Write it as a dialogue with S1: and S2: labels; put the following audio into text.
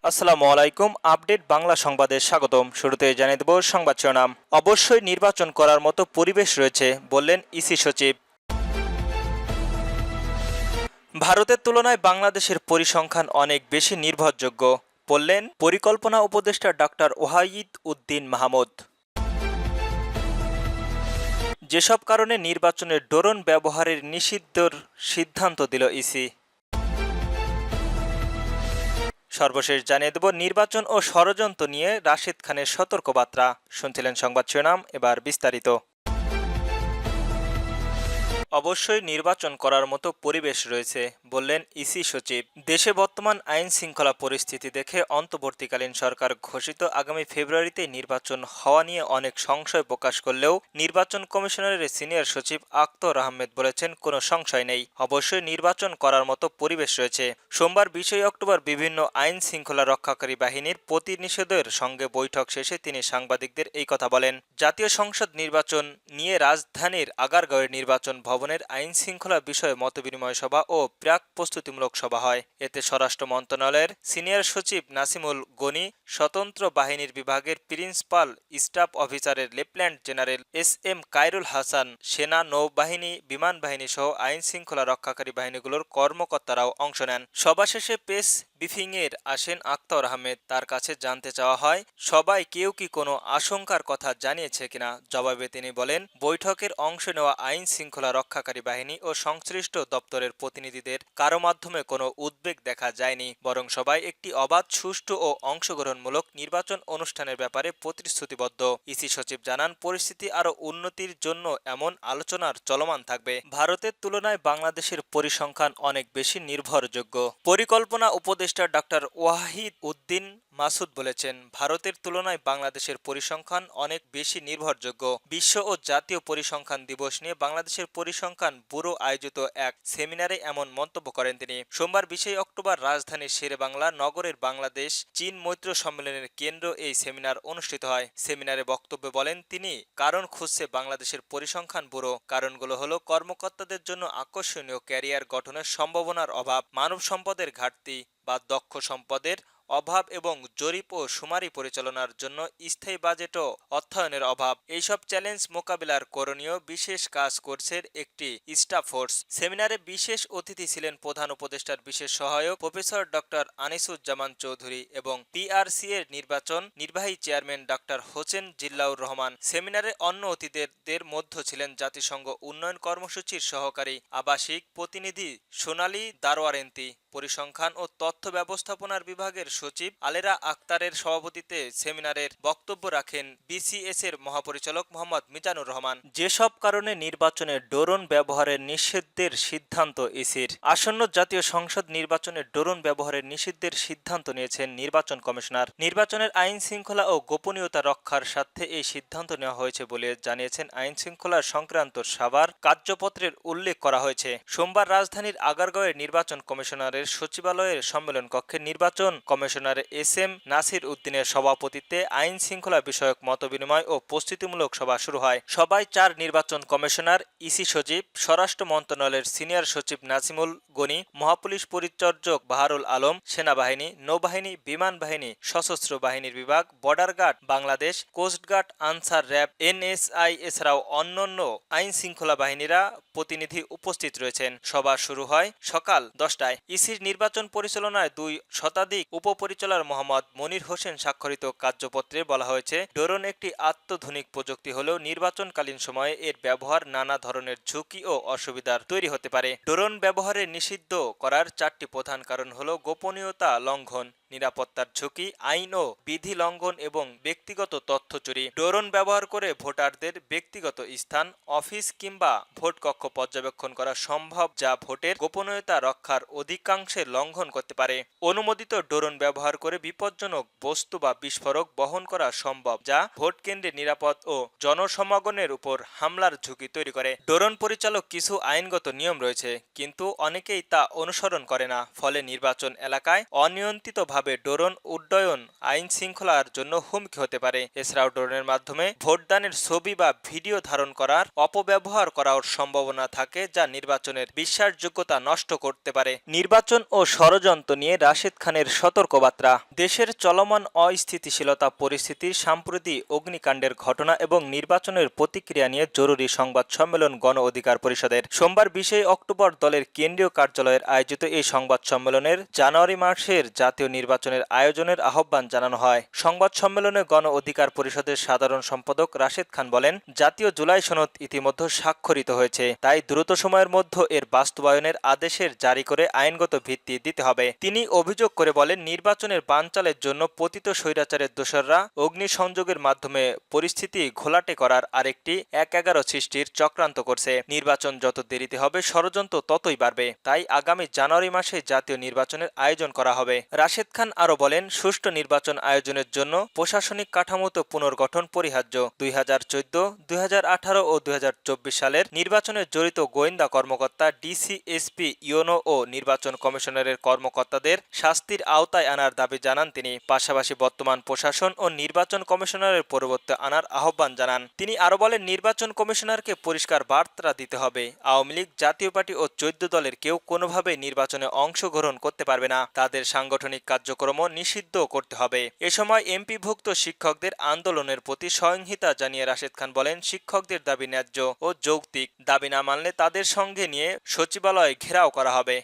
S1: আসসালামু আলাইকুম। আপডেট বাংলা সংবাদে স্বাগতম। শুরুতে জানিয়ে দেব সংবাদ শিরোনাম। অবশ্যই নির্বাচন করার মতো পরিবেশ রয়েছে, বললেন ইসি সচিব। ভারতের তুলনায় বাংলাদেশের পরিসংখ্যান অনেক বেশি নির্ভরযোগ্য, বললেন পরিকল্পনা উপদেষ্টা ডক্টর ওয়াহিদ উদ্দিন মাহমুদ। যেসব কারণে নির্বাচনে ড্রোন ব্যবহারের নিষিদ্ধের সিদ্ধান্ত দিল ইসি। সর্বশেষ জানিয়ে দেব নির্বাচন ও ষড়যন্ত্র নিয়ে রাশেদ খানের সতর্কবার্তা। শুনছিলেন সংবাদ শিরোনাম, এবার বিস্তারিত। অবশ্যই নির্বাচন করার মতো পরিবেশ রয়েছে, বললেন ইসি সচিব। দেশে বর্তমান আইন শৃঙ্খলা পরিস্থিতি দেখে অন্তর্বর্তীকালীন সরকার ঘোষিত আগামী ফেব্রুয়ারিতে নির্বাচন হওয়া নিয়ে অনেক সংশয় প্রকাশ করলেও নির্বাচন কমিশনারের সিনিয়র সচিব আক্তার আহমেদ বলেছেন, কোনো সংশয় নেই, অবশ্যই নির্বাচন করার মতো পরিবেশ রয়েছে। সোমবার 20 অক্টোবর বিভিন্ন আইন শৃঙ্খলা রক্ষাকারী বাহিনীর প্রতিনিধিদের সঙ্গে বৈঠক শেষে তিনি সাংবাদিকদের এই কথা বলেন। জাতীয় সংসদ নির্বাচন নিয়ে রাজধানীর আগারগাঁওয়ের নির্বাচন ভবনের আইন শৃঙ্খলা বিষয়ে মতবিনিময় সভা ও প্রাক প্রস্তুতিমূলক সভা হয়। এতে স্বরাষ্ট্র মন্ত্রণালয়ের সিনিয়র সচিব নাসিমুল গনি, স্বতন্ত্র বাহিনীর বিভাগের প্রিন্সিপাল স্টাফ অফিসারের লেফটেন্যান্ট জেনারেল SM কায়রুল হাসান, সেনা, নৌবাহিনী, বিমান বাহিনী সহ আইন শৃঙ্খলা রক্ষাকারী বাহিনীগুলোর কর্মকর্তারাও অংশ নেন। সভা শেষে প্রেস ব্রিফিংয়ের আসেন আক্তার আহমেদ। তার কাছে জানতে চাওয়া হয়, সবাই কেউ কি কোনো আশঙ্কার কথা জানিয়েছে কিনা। জবাবে তিনি বলেন, বৈঠকের অংশ নেওয়া আইন শৃঙ্খলা রক্ষাকারী বাহিনী ও সংশ্লিষ্ট দপ্তরের প্রতিনিধিদের কারো মাধ্যমে কোনো উদ্বেগ দেখা যায়নি, বরং সবাই একটি অবাধ, সুষ্ঠু ও অংশগ্রহণমূলক নির্বাচন অনুষ্ঠানের ব্যাপারে প্রতিশ্রুতিবদ্ধ। ইসি সচিব জানান, পরিস্থিতি আরও উন্নতির জন্য এমন আলোচনার চলমান থাকবে। ভারতের তুলনায় বাংলাদেশের পরিসংখ্যান অনেক বেশি নির্ভরযোগ্য। পরিকল্পনা উপদেষ্টা ডক্টর ওয়াহিদ উদ্দিন মাসুদ বলেছেন, ভারতের তুলনায় বাংলাদেশের পরিসংখ্যান অনেক বেশি নির্ভরযোগ্য। বিশ্ব ও জাতীয় পরিসংখ্যান দিবস নিয়ে বাংলাদেশের পরিসংখ্যান ব্যুরো আয়োজিত এক সেমিনারে এমন মন্তব্য করেন তিনি। সোমবার 20 অক্টোবর রাজধানীর শেরেবাংলা নগরের বাংলাদেশ চীন মৈত্র সম্মেলনের কেন্দ্র এই সেমিনার অনুষ্ঠিত হয়। সেমিনারে বক্তব্যে বলেন তিনি, কারণ খুঁজছে বাংলাদেশের পরিসংখ্যান ব্যুরো। কারণগুলো হলো কর্মকর্তাদের জন্য আকর্ষণীয় ক্যারিয়ার গঠনের সম্ভাবনার অভাব, মানব সম্পদের ঘাটতি বা দক্ষ সম্পদের অভাব এবং জরিপ ও শুমারি পরিচালনার জন্য স্থায়ী বাজেট ও অর্থায়নের অভাব। এইসব চ্যালেঞ্জ মোকাবিলার করণীয় বিশেষ কাজ করছে একটি স্টাফ ফোর্স। সেমিনারে বিশেষ অতিথি ছিলেন প্রধান উপদেষ্টার বিশেষ সহায়ক প্রফেসর ডক্টর আনিসুজ্জামান চৌধুরী এবং PRC এর নির্বাহী চেয়ারম্যান ডক্টর হোসেন জিল্লাউর রহমান। সেমিনারে অন্য অতিথিদের মধ্যে ছিলেন জাতিসংঘ উন্নয়ন কর্মসূচির সহকারী আবাসিক প্রতিনিধি সোনালী দারোয়ারেন্তি, পরিসংখ্যান ও তথ্য ব্যবস্থাপনার বিভাগের সচিব আলেরা আক্তারের সভাপতিত্বে সেমিনারের বক্তব্য রাখেন BCS এর মহাপরিচালক মোহাম্মদ মিজানুর রহমান। যেসব কারণে নির্বাচনে ড্রোন ব্যবহারের নিষিদ্ধের সিদ্ধান্ত ইসির। আসন্ন জাতীয় সংসদ নির্বাচনে ড্রোন ব্যবহারের নিষিদ্ধের সিদ্ধান্ত নিয়েছেন নির্বাচন কমিশনার। নির্বাচনের আইন শৃঙ্খলা ও গোপনীয়তা রক্ষার স্বার্থে এই সিদ্ধান্ত নেওয়া হয়েছে বলে জানিয়েছেন আইন শৃঙ্খলা সংক্রান্ত সভার কার্যপত্রের উল্লেখ করা হয়েছে। সোমবার রাজধানীর আগারগাঁওয়ের নির্বাচন কমিশনারের সচিবালয়ের সম্মেলন কক্ষে নির্বাচন কমিশনার SM নাসির উদ্দিনের সভাপতিত্বে আইন শৃঙ্খলা বিষয়ক মতবিনিময় ও প্রস্তুতিমূলক সভা শুরু হয়। সভায় 4 নির্বাচন কমিশনার, ইসি সচিব, স্বরাষ্ট্র মন্ত্রণালয়ের সিনিয়র সচিব নাসিমুল গনি, মহাপুলিশ পরিচার্যক বাহারুল আলম, সেনাবাহিনী, নৌবাহিনী, বিমান বাহিনী, সশস্ত্র বাহিনীর বিভাগ, border guard Bangladesh, coast guard, Ansar, RAB, NSI এছাড়াও অন্যান্য আইন শৃঙ্খলা বাহিনীরা প্রতিনিধি উপস্থিত রয়েছেন। সভা শুরু হয় সকাল 10টায়। ইসির নির্বাচন পরিচালনায় 2 শতাধিক উপপরিচালক মোহাম্মদ মনির হোসেন স্বাক্ষরিত কার্যপত্রে বলা হয়েছে, ড্রোন একটি আত্যাধুনিক প্রযুক্তি হলেও নির্বাচনকালীন সময়ে এর ব্যবহার নানা ধরনের ঝুঁকি ও অসুবিধার তৈরি হতে পারে। ড্রোন ব্যবহারে নিষিদ্ধ করার 4টি প্রধান কারণ হলো গোপনীয়তা লঙ্ঘন, নিরাপত্তার ঝুঁকি, আইন ও বিধি লঙ্ঘন এবং ব্যক্তিগত তথ্য চুরি। ড্রোন ব্যবহার করে ভোটারদের ব্যক্তিগত স্থান, অফিস কিংবা ভোট কক্ষ পর্যবেক্ষণ করা সম্ভব, যা ভোটের গোপনীয়তা রক্ষার অধিকাংশের লঙ্ঘন করতে পারে। অনুমোদিত ড্রোন ব্যবহার করে বিপজ্জনক বস্তু বা বিস্ফোরক বহন করা সম্ভব, যা ভোট কেন্দ্রে নিরাপদ ও জনসমাগমের উপর হামলার ঝুঁকি তৈরি করে। ড্রোন পরিচালক কিছু আইনগত নিয়ম রয়েছে, কিন্তু অনেকেই তা অনুসরণ করে না, ফলে নির্বাচন এলাকায় অনিয়ন্ত্রিতভাবে ড্রোন উড্ডয়ন আইন শৃঙ্খলার জন্য হুমকি হতে পারে। এছাড়াও ড্রোনের মাধ্যমে ভোটদানের ছবি বা ভিডিও ধারণ করার অপব্যবহার করার সম্ভাবনা থাকে, যা নির্বাচনের বিশ্বাসযোগ্যতা নষ্ট করতে পারে। নির্বাচন ও ষড়যন্ত্র নিয়ে রাশেদ খানের সতর্ক মুখপাত্র। দেশের চলমান অস্থিতিশীলতা পরিস্থিতির সাম্প্রতিক অগ্নিকাণ্ডের ঘটনা এবং নির্বাচনের প্রতিক্রিয়া নিয়ে জরুরি সংবাদ সম্মেলন গণ অধিকার পরিষদের সোমবার 20 অক্টোবর দলের কেন্দ্রীয় কার্যালয়ের আয়োজিত এই সংবাদ সম্মেলনের জানুয়ারি মাসের জাতীয় নির্বাচনের আয়োজনের আহ্বান জানানো হয়। সংবাদ সম্মেলনে গণ অধিকার পরিষদের সাধারণ সম্পাদক রাশেদ খান বলেন, জাতীয় জুলাই সনদ ইতিমধ্যে স্বাক্ষরিত হয়েছে, তাই দ্রুত সময়ের মধ্যে এর বাস্তবায়নের আদেশের জারি করে আইনগত ভিত্তি দিতে হবে। তিনি অভিযোগ করে বলেন, নির্বাচনের বানচালের জন্য পতিত স্বৈরাচারের দোসররা অগ্নিসংযোগের মাধ্যমে পরিস্থিতি ঘোলাটে করার আরেকটি ১/১১ সৃষ্টির চক্রান্ত করছে। নির্বাচন যত দেরিতে হবে ষড়যন্ত্র ততই বাড়বে, তাই আগামী জানুয়ারি মাসে জাতীয় নির্বাচনের আয়োজন করা হবে। রাশেদ খান আরও বলেন, সুষ্ঠু নির্বাচন আয়োজনের জন্য প্রশাসনিক কাঠামোতে পুনর্গঠন পরিহার্য। 2014, 2018 ও 2024 সালের নির্বাচনে জড়িত গোয়েন্দা কর্মকর্তা, ডিসি, এসপি, ইউনো ও নির্বাচন কমিশনারের কর্মকর্তাদের শাস্তির আওতায় আনার দাবি জানান তিনি। পাশাপাশি বর্তমান প্রশাসন ও নির্বাচন কমিশনারের পরিবর্তে আনার আহ্বান জানান। তিনি আরও বলেন, নির্বাচন কমিশনারকে পরিষ্কার বার্তা দিতে হবে, আওয়ামী লীগ, জাতীয় পার্টি ও 14 দলের কেউ কোনোভাবে নির্বাচনে অংশগ্রহণ করতে পারবে না। তাদের সাংগঠনিক কার্যক্রমও নিষিদ্ধ করতে হবে। এ সময় এমপিভুক্ত শিক্ষকদের আন্দোলনের প্রতি সহিংসিতা জানিয়ে রাশেদ খান বলেন, শিক্ষকদের দাবি ন্যায্য ও যৌক্তিক। দাবি না মানলে তাদের সঙ্গে নিয়ে সচিবালয় ঘেরাও করা হবে।